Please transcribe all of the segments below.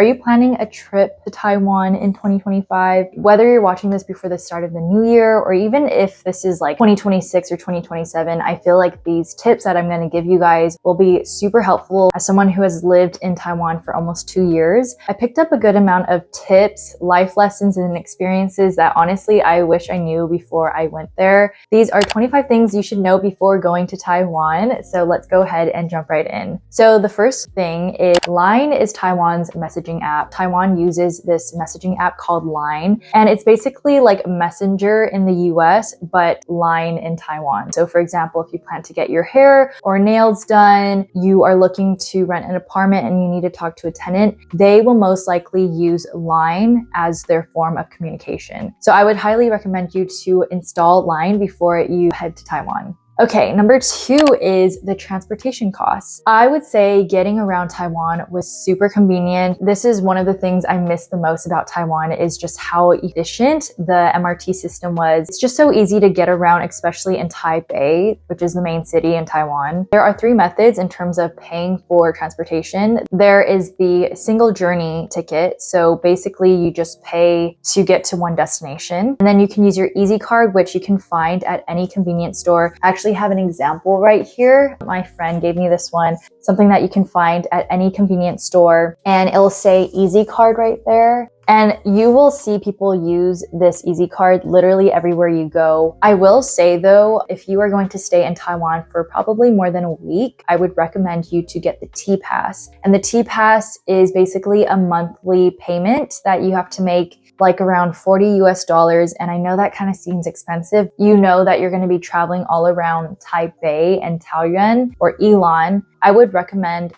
Are you planning a trip to Taiwan in 2025? Whether you're watching this before the start of the new year, or even if this is like 2026 or 2027, I feel like these tips that I'm going to give you guys will be super helpful. As someone who has lived in Taiwan for almost 2 years, I picked up a good amount of tips, life lessons, and experiences that honestly I wish I knew before I went there. These are 25 things you should know before going to Taiwan. So let's go ahead and jump right in. So the first thing is Line is Taiwan's messaging app. Taiwan uses this messaging app called Line, and it's basically like Messenger in the US, but Line in Taiwan. So for example, if you plan to get your hair or nails done, you are looking to rent an apartment and you need to talk to a tenant, they will most likely use Line as their form of communication. So I would highly recommend you to install Line before you head to Taiwan. Okay, number 2 is the transportation costs. I would say getting around Taiwan was super convenient. This is one of the things I miss the most about Taiwan, is just how efficient the MRT system was. It's just so easy to get around, especially in Taipei, which is the main city in Taiwan. There are 3 methods in terms of paying for transportation. There is the single journey ticket. So basically you just pay to get to one destination. And then you can use your EasyCard, which you can find at any convenience store. Actually have an example right here. My friend gave me this one, something that you can find at any convenience store, and it'll say EasyCard right there. And you will see people use this EasyCard literally everywhere you go. I will say though, if you are going to stay in Taiwan for probably more than a week, I would recommend you to get the T-Pass. And the T-Pass is basically a monthly payment that you have to make, like around $40 US. And I know that kind of seems expensive. You know that you're going to be traveling all around Taipei and Taoyuan or Ilan. I would recommend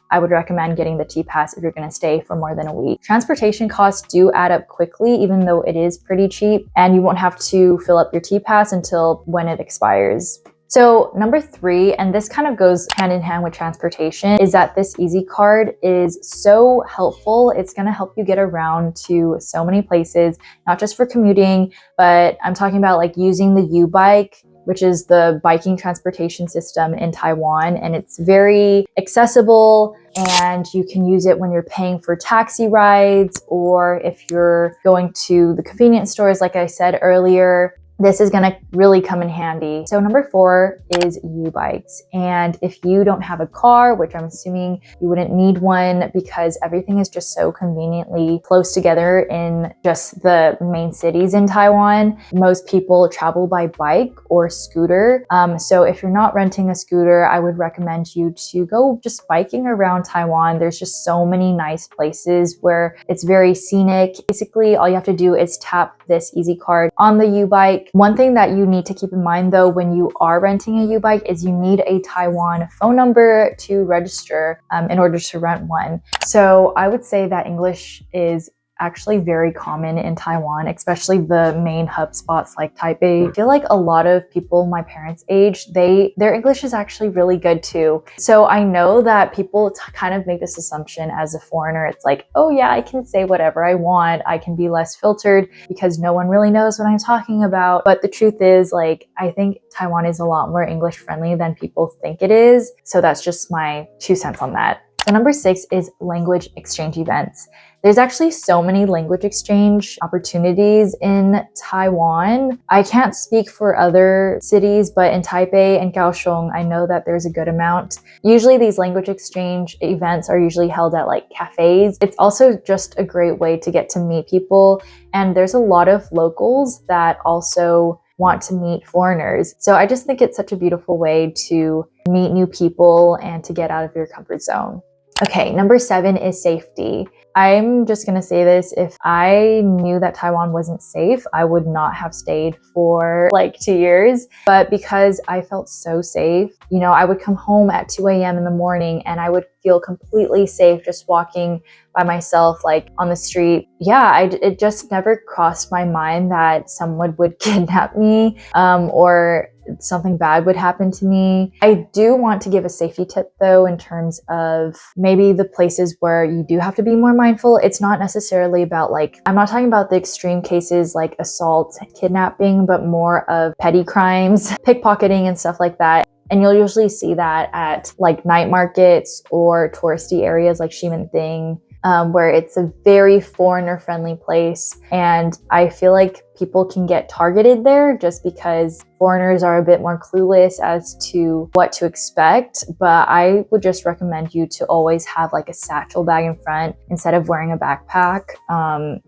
getting the T-Pass if you're going to stay for more than a week. Transportation costs do add up quickly, even though it is pretty cheap, and you won't have to fill up your T-Pass until when it expires. So number 3, and this kind of goes hand in hand with transportation, is that this EasyCard is so helpful. It's going to help you get around to so many places, not just for commuting, but I'm talking about like using the U-Bike, which is the biking transportation system in Taiwan. And it's very accessible, and you can use it when you're paying for taxi rides, or if you're going to the convenience stores, like I said earlier. This is going to really come in handy. So number 4 is U-Bikes. And if you don't have a car, which I'm assuming you wouldn't need one because everything is just so conveniently close together in just the main cities in Taiwan, most people travel by bike or scooter. So if you're not renting a scooter, I would recommend you to go just biking around Taiwan. There's just so many nice places where it's very scenic. Basically, all you have to do is tap this EasyCard on the U-Bike. One thing that you need to keep in mind though, when you are renting a U-Bike, is you need a Taiwan phone number to register in order to rent one. So I would say that English is actually very common in Taiwan, especially the main hub spots like Taipei. I feel like a lot of people my parents' age, their English is actually really good too. So I know that people kind of make this assumption as a foreigner. It's like, oh yeah, I can say whatever I want. I can be less filtered because no one really knows what I'm talking about. But the truth is, like, I think Taiwan is a lot more English friendly than people think it is. So that's just my 2 cents on that. So number 6 is language exchange events. There's actually so many language exchange opportunities in Taiwan. I can't speak for other cities, but in Taipei and Kaohsiung, I know that there's a good amount. Usually these language exchange events are usually held at like cafes. It's also just a great way to get to meet people. And there's a lot of locals that also want to meet foreigners. So I just think it's such a beautiful way to meet new people and to get out of your comfort zone. Okay, number 7 is safety. I'm just going to say this. If I knew that Taiwan wasn't safe, I would not have stayed for like 2 years. But because I felt so safe, you know, I would come home at 2 a.m. in the morning and I would feel completely safe just walking by myself, like on the street. Yeah, it just never crossed my mind that someone would kidnap me or something bad would happen to me. I do want to give a safety tip though, in terms of maybe the places where you do have to be more mindful. It's not necessarily about like, I'm not talking about the extreme cases like assault, kidnapping, but more of petty crimes, pickpocketing and stuff like that. And you'll usually see that at like night markets or touristy areas like Ximending. where it's a very foreigner-friendly place. And I feel like people can get targeted there just because foreigners are a bit more clueless as to what to expect. But I would just recommend you to always have like a satchel bag in front instead of wearing a backpack,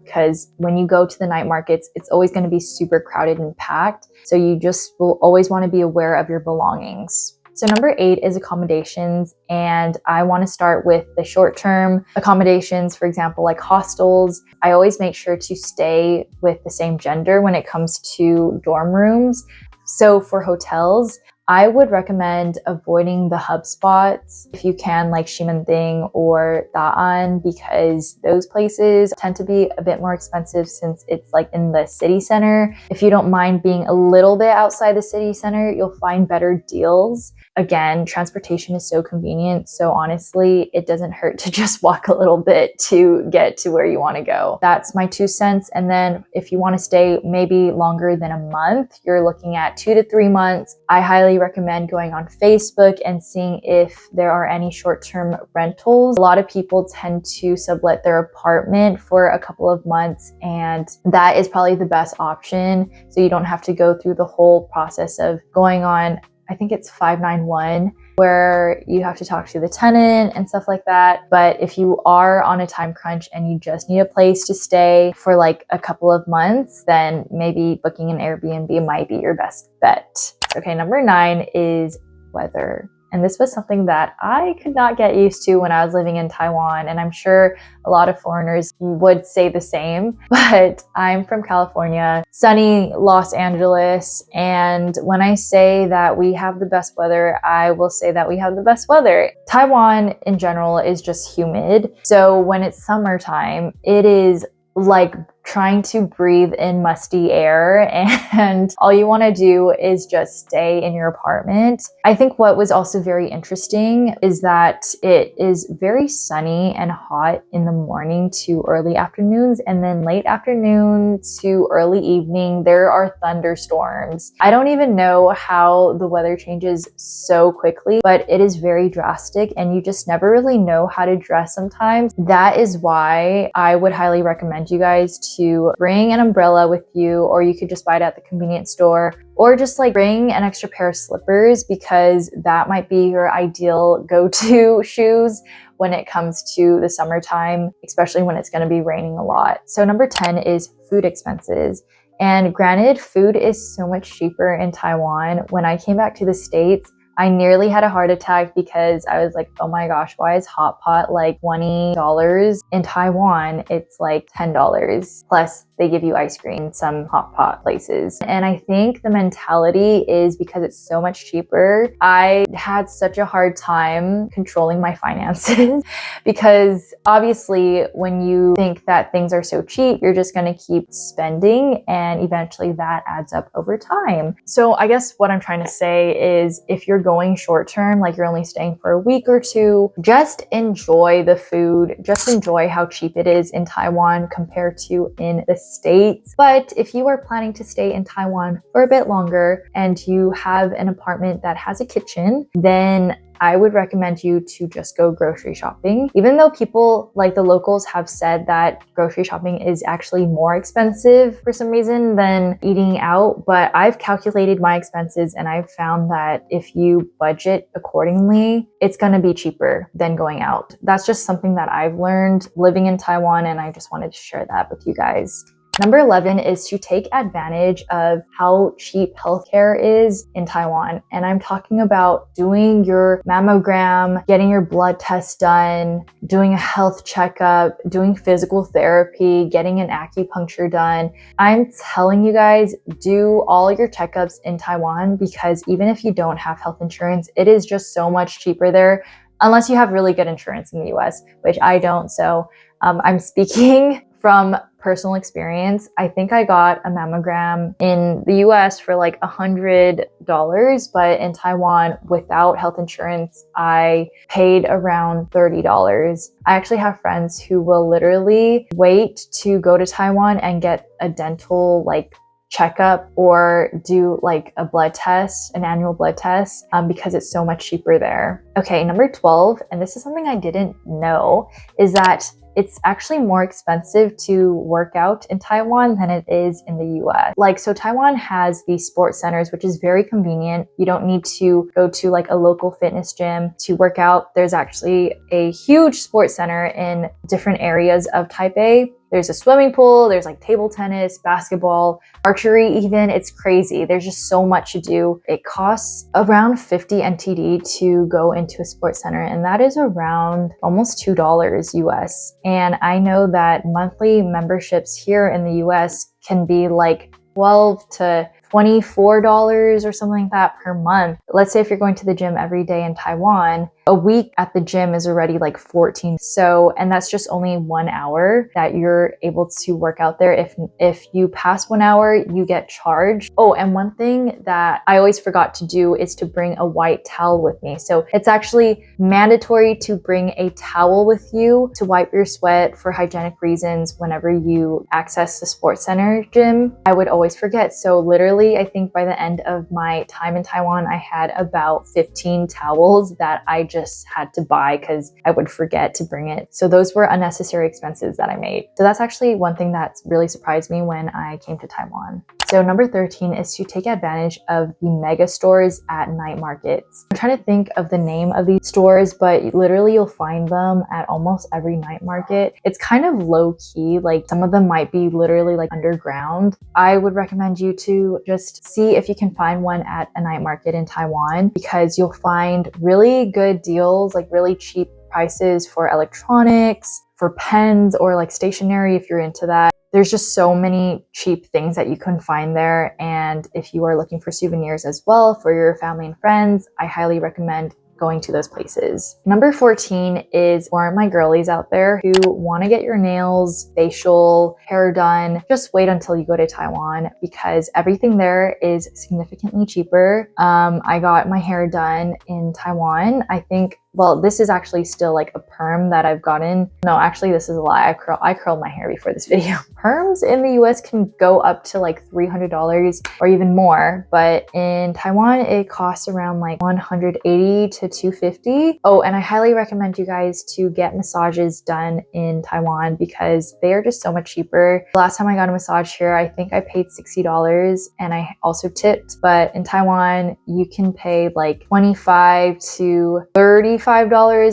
because when you go to the night markets, it's always going to be super crowded and packed. So you just will always want to be aware of your belongings. So number 8 is accommodations, and I want to start with the short-term accommodations, for example, like hostels. I always make sure to stay with the same gender when it comes to dorm rooms. So for hotels, I would recommend avoiding the hub spots if you can, like Ximending or Da'an, because those places tend to be a bit more expensive since it's like in the city center. If you don't mind being a little bit outside the city center, you'll find better deals. Again, transportation is so convenient, so honestly, it doesn't hurt to just walk a little bit to get to where you want to go. That's my 2 cents. And then if you want to stay maybe longer than a month, you're looking at 2 to 3 months. I highly recommend going on Facebook and seeing if there are any short-term rentals. A lot of people tend to sublet their apartment for a couple of months, and that is probably the best option. So you don't have to go through the whole process of going on, I think it's 591, where you have to talk to the tenant and stuff like that. But if you are on a time crunch and you just need a place to stay for like a couple of months, then maybe booking an Airbnb might be your best bet. Okay, number 9 is weather. And this was something that I could not get used to when I was living in Taiwan. And I'm sure a lot of foreigners would say the same, but I'm from California, sunny Los Angeles. And when I say that we have the best weather, I will say that we have the best weather. Taiwan in general is just humid. So when it's summertime, it is like trying to breathe in musty air, and all you want to do is just stay in your apartment. I think what was also very interesting is that it is very sunny and hot in the morning to early afternoons, and then late afternoon to early evening, there are thunderstorms. I don't even know how the weather changes so quickly, but it is very drastic and you just never really know how to dress sometimes. That is why I would highly recommend you guys to bring an umbrella with you, or you could just buy it at the convenience store, or just like bring an extra pair of slippers, because that might be your ideal go-to shoes when it comes to the summertime, especially when it's going to be raining a lot. So number 10 is food expenses. And granted, food is so much cheaper in Taiwan. When I came back to the States, I nearly had a heart attack because I was like, oh my gosh, why is hot pot like $20? In Taiwan, it's like $10. Plus, they give you ice cream in some hot pot places. And I think the mentality is because it's so much cheaper. I had such a hard time controlling my finances because obviously when you think that things are so cheap, you're just going to keep spending, and eventually that adds up over time. So I guess what I'm trying to say is if you're going short term, like you're only staying for a week or two, just enjoy the food, just enjoy how cheap it is in Taiwan compared to in the States. But if you are planning to stay in Taiwan for a bit longer and you have an apartment that has a kitchen, then I would recommend you to just go grocery shopping. Even though people like the locals have said that grocery shopping is actually more expensive for some reason than eating out, but I've calculated my expenses and I've found that if you budget accordingly, it's going to be cheaper than going out. That's just something that I've learned living in Taiwan, and I just wanted to share that with you guys. Number 11 is to take advantage of how cheap healthcare is in Taiwan. And I'm talking about doing your mammogram, getting your blood test done, doing a health checkup, doing physical therapy, getting an acupuncture done. I'm telling you guys, do all your checkups in Taiwan, because even if you don't have health insurance, it is just so much cheaper there, unless you have really good insurance in the US, which I don't. So I'm speaking from personal experience. I think I got a mammogram in the US for like $100, but in Taiwan without health insurance, I paid around $30. I actually have friends who will literally wait to go to Taiwan and get a dental like checkup or do like a blood test, an annual blood test, because it's so much cheaper there. Okay, number 12, and this is something I didn't know, is that it's actually more expensive to work out in Taiwan than it is in the US. Like, so Taiwan has these sports centers, which is very convenient. You don't need to go to like a local fitness gym to work out. There's actually a huge sports center in different areas of Taipei. There's a swimming pool, there's like table tennis, basketball, archery even. It's crazy. There's just so much to do. It costs around 50 NTD to go into a sports center, and that is around almost $2 US. And I know that monthly memberships here in the US can be like $12 to $24 or something like that per month. Let's say if you're going to the gym every day in Taiwan, a week at the gym is already like 14. So, and that's just only 1 hour that you're able to work out there. If you pass 1 hour, you get charged. Oh, and one thing that I always forgot to do is to bring a white towel with me. So it's actually mandatory to bring a towel with you to wipe your sweat for hygienic reasons whenever you access the sports center gym. I would always forget. So literally, I think by the end of my time in Taiwan, I had about 15 towels that I just had to buy because I would forget to bring it. So those were unnecessary expenses that I made. So that's actually one thing that's really surprised me when I came to Taiwan. So number 13 is to take advantage of the mega stores at night markets. I'm trying to think of the name of these stores, but literally you'll find them at almost every night market. It's kind of low key, like some of them might be literally like underground. I would recommend you to just see if you can find one at a night market in Taiwan, because you'll find really good deals, like really cheap prices for electronics, for pens, or like stationery if you're into that. There's just so many cheap things that you can find there. And if you are looking for souvenirs as well for your family and friends, I highly recommend going to those places. Number 14 is for my girlies out there who want to get your nails, facial, hair done. Just wait until you go to Taiwan because everything there is significantly cheaper. I got my hair done in Taiwan. I think, well, this is actually still like a perm that I've gotten. No, actually this is a lie. I curled my hair before this video. Perms in the US can go up to like $300 or even more, but in Taiwan it costs around like $180 to $250. Oh, and I highly recommend you guys to get massages done in Taiwan because they are just so much cheaper. The last time I got a massage here, I think I paid $60 and I also tipped, but in Taiwan you can pay like $25 to $35.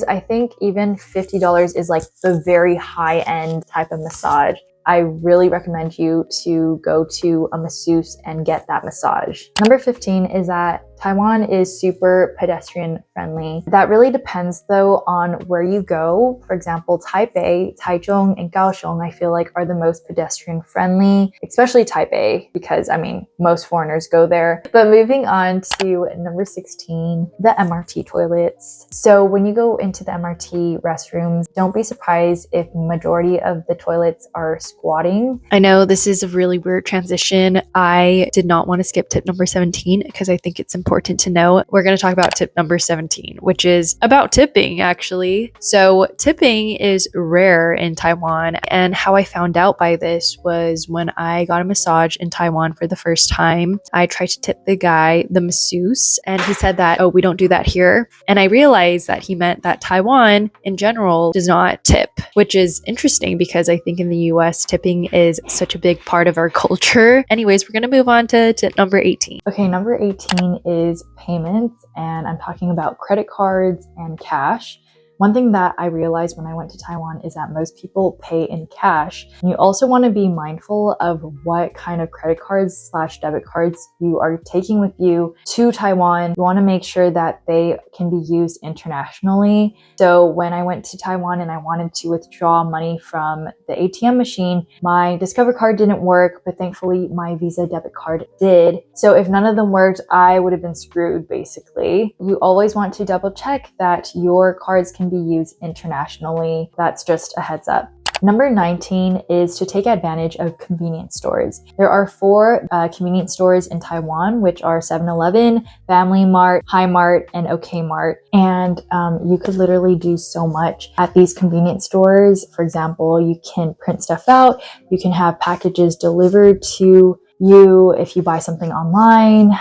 I think even $50 is like the very high end type of massage. I really recommend you to go to a masseuse and get that massage. Number 15 is that Taiwan is super pedestrian friendly. That really depends though on where you go. For example, Taipei, Taichung, and Kaohsiung, I feel like are the most pedestrian friendly, especially Taipei, because I mean, most foreigners go there. But moving on to number 16, the MRT toilets. So when you go into the MRT restrooms, don't be surprised if majority of the toilets are squatting. I know this is a really weird transition. I did not want to skip tip number 17 because I think it's important to know. We're going to talk about tip number 17, which is about tipping actually. So tipping is rare in Taiwan, and how I found out by this was when I got a massage in Taiwan for the first time. I tried to tip the guy, the masseuse, and he said that, oh, we don't do that here. And I realized that he meant that Taiwan in general does not tip, which is interesting because I think in the US tipping is such a big part of our culture. Anyways, we're going to move on to tip number 18. Okay, number 18 is payments, and I'm talking about credit cards and cash. One thing that I realized when I went to Taiwan is that most people pay in cash. And you also want to be mindful of what kind of credit cards / debit cards you are taking with you to Taiwan. You want to make sure that they can be used internationally. So when I went to Taiwan and I wanted to withdraw money from the ATM machine, my Discover card didn't work, but thankfully my Visa debit card did. So if none of them worked, I would have been screwed basically. You always want to double check that your cards can be used internationally. That's just a heads up. Number 19 is to take advantage of convenience stores. There are 4 convenience stores in Taiwan, which are 7-Eleven, Family Mart, Hi Mart, and OK Mart. And you could literally do so much at these convenience stores. For example, you can print stuff out, you can have packages delivered to if you buy something online,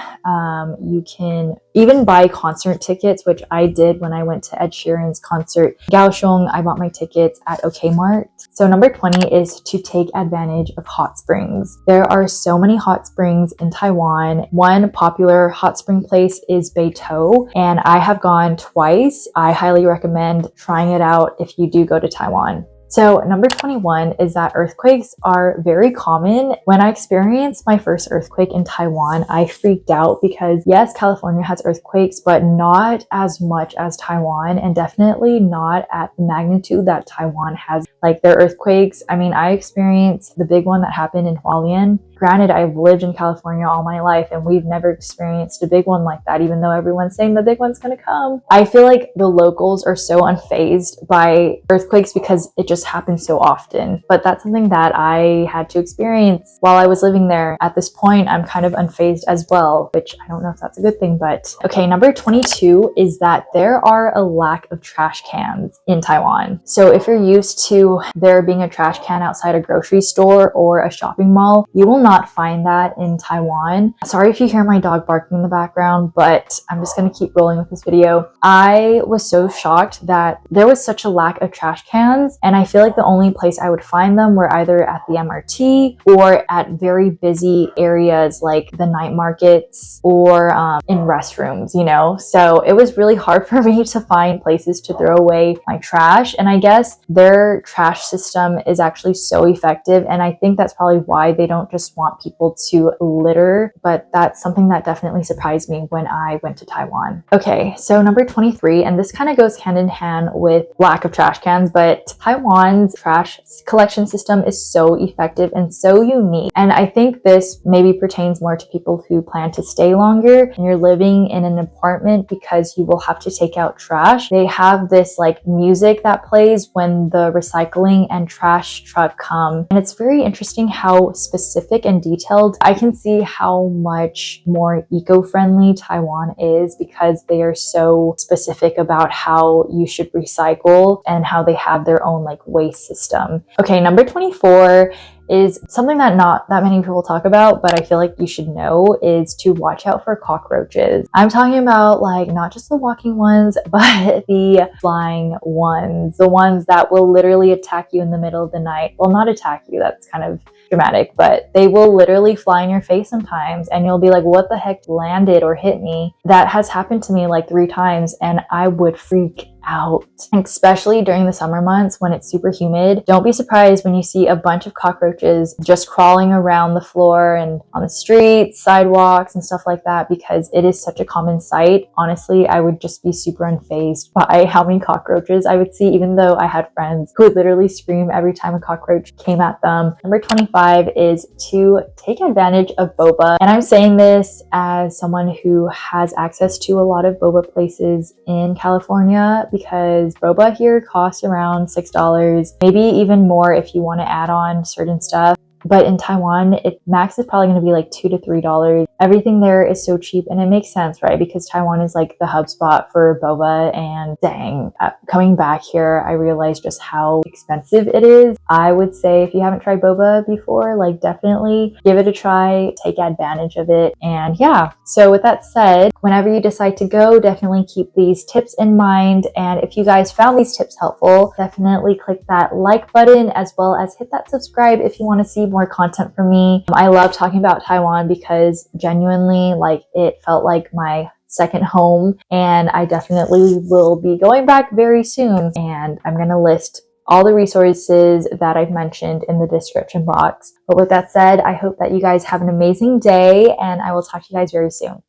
you can even buy concert tickets, which I did when I went to Ed Sheeran's concert in Kaohsiung. I bought my tickets at OKMart. So number 20 is to take advantage of hot springs. There are so many hot springs in Taiwan. One popular hot spring place is Beitou, and I have gone twice. I highly recommend trying it out if you do go to Taiwan. So number 21 is that earthquakes are very common. When I experienced my first earthquake in Taiwan, I freaked out because yes, California has earthquakes, but not as much as Taiwan, and definitely not at the magnitude that Taiwan has. Like their earthquakes, I mean, I experienced the big one that happened in Hualien. Granted, I've lived in California all my life and we've never experienced a big one like that, even though everyone's saying the big one's gonna come. I feel like the locals are so unfazed by earthquakes because it just happens so often. But that's something that I had to experience while I was living there. At this point, I'm kind of unfazed as well, which I don't know if that's a good thing, but okay, number 22 is that there are a lack of trash cans in Taiwan. So if you're used to there being a trash can outside a grocery store or a shopping mall, you will not find that in Taiwan. Sorry if you hear my dog barking in the background, but I'm just gonna keep rolling with this video. I was so shocked that there was such a lack of trash cans, and I feel like the only place I would find them were either at the MRT or at very busy areas like the night markets or in restrooms, you know? So it was really hard for me to find places to throw away my trash, and I guess their trash system is actually so effective, and I think that's probably why they don't just want people to litter, but that's something that definitely surprised me when I went to Taiwan. Okay, so number 23, and this kind of goes hand in hand with lack of trash cans, but Taiwan's trash collection system is so effective and so unique. And I think this maybe pertains more to people who plan to stay longer and you're living in an apartment because you will have to take out trash. They have this like music that plays when the recycling and trash truck come. And it's very interesting how specific and detailed. I can see how much more eco-friendly Taiwan is because they are so specific about how you should recycle and how they have their own like waste system. Okay, number 24 is something that not that many people talk about, but I feel like you should know, is to watch out for cockroaches. I'm talking about like not just the walking ones, but the flying ones, the ones that will literally attack you in the middle of the night. Well, not attack you, that's kind of dramatic, but they will literally fly in your face sometimes and you'll be like, what the heck landed or hit me? That has happened to me like 3 times and I would freak out, especially during the summer months when it's super humid. Don't be surprised when you see a bunch of cockroaches just crawling around the floor and on the streets, sidewalks, and stuff like that, because it is such a common sight. Honestly, I would just be super unfazed by how many cockroaches I would see, even though I had friends who would literally scream every time a cockroach came at them. Number 25 is to take advantage of boba. And I'm saying this as someone who has access to a lot of boba places in California, because boba here costs around $6, maybe even more if you want to add on certain stuff. But in Taiwan, max is probably going to be like $2 to $3. Everything there is so cheap, and it makes sense, right? Because Taiwan is like the hub spot for boba, and dang, coming back here, I realized just how expensive it is. I would say if you haven't tried boba before, like definitely give it a try, take advantage of it. And yeah, so with that said, whenever you decide to go, definitely keep these tips in mind. And if you guys found these tips helpful, definitely click that like button, as well as hit that subscribe if you want to see more content from me. I love talking about Taiwan because genuinely, like, it felt like my second home, and I definitely will be going back very soon. And I'm going to list all the resources that I've mentioned in the description box. But with that said, I hope that you guys have an amazing day, and I will talk to you guys very soon.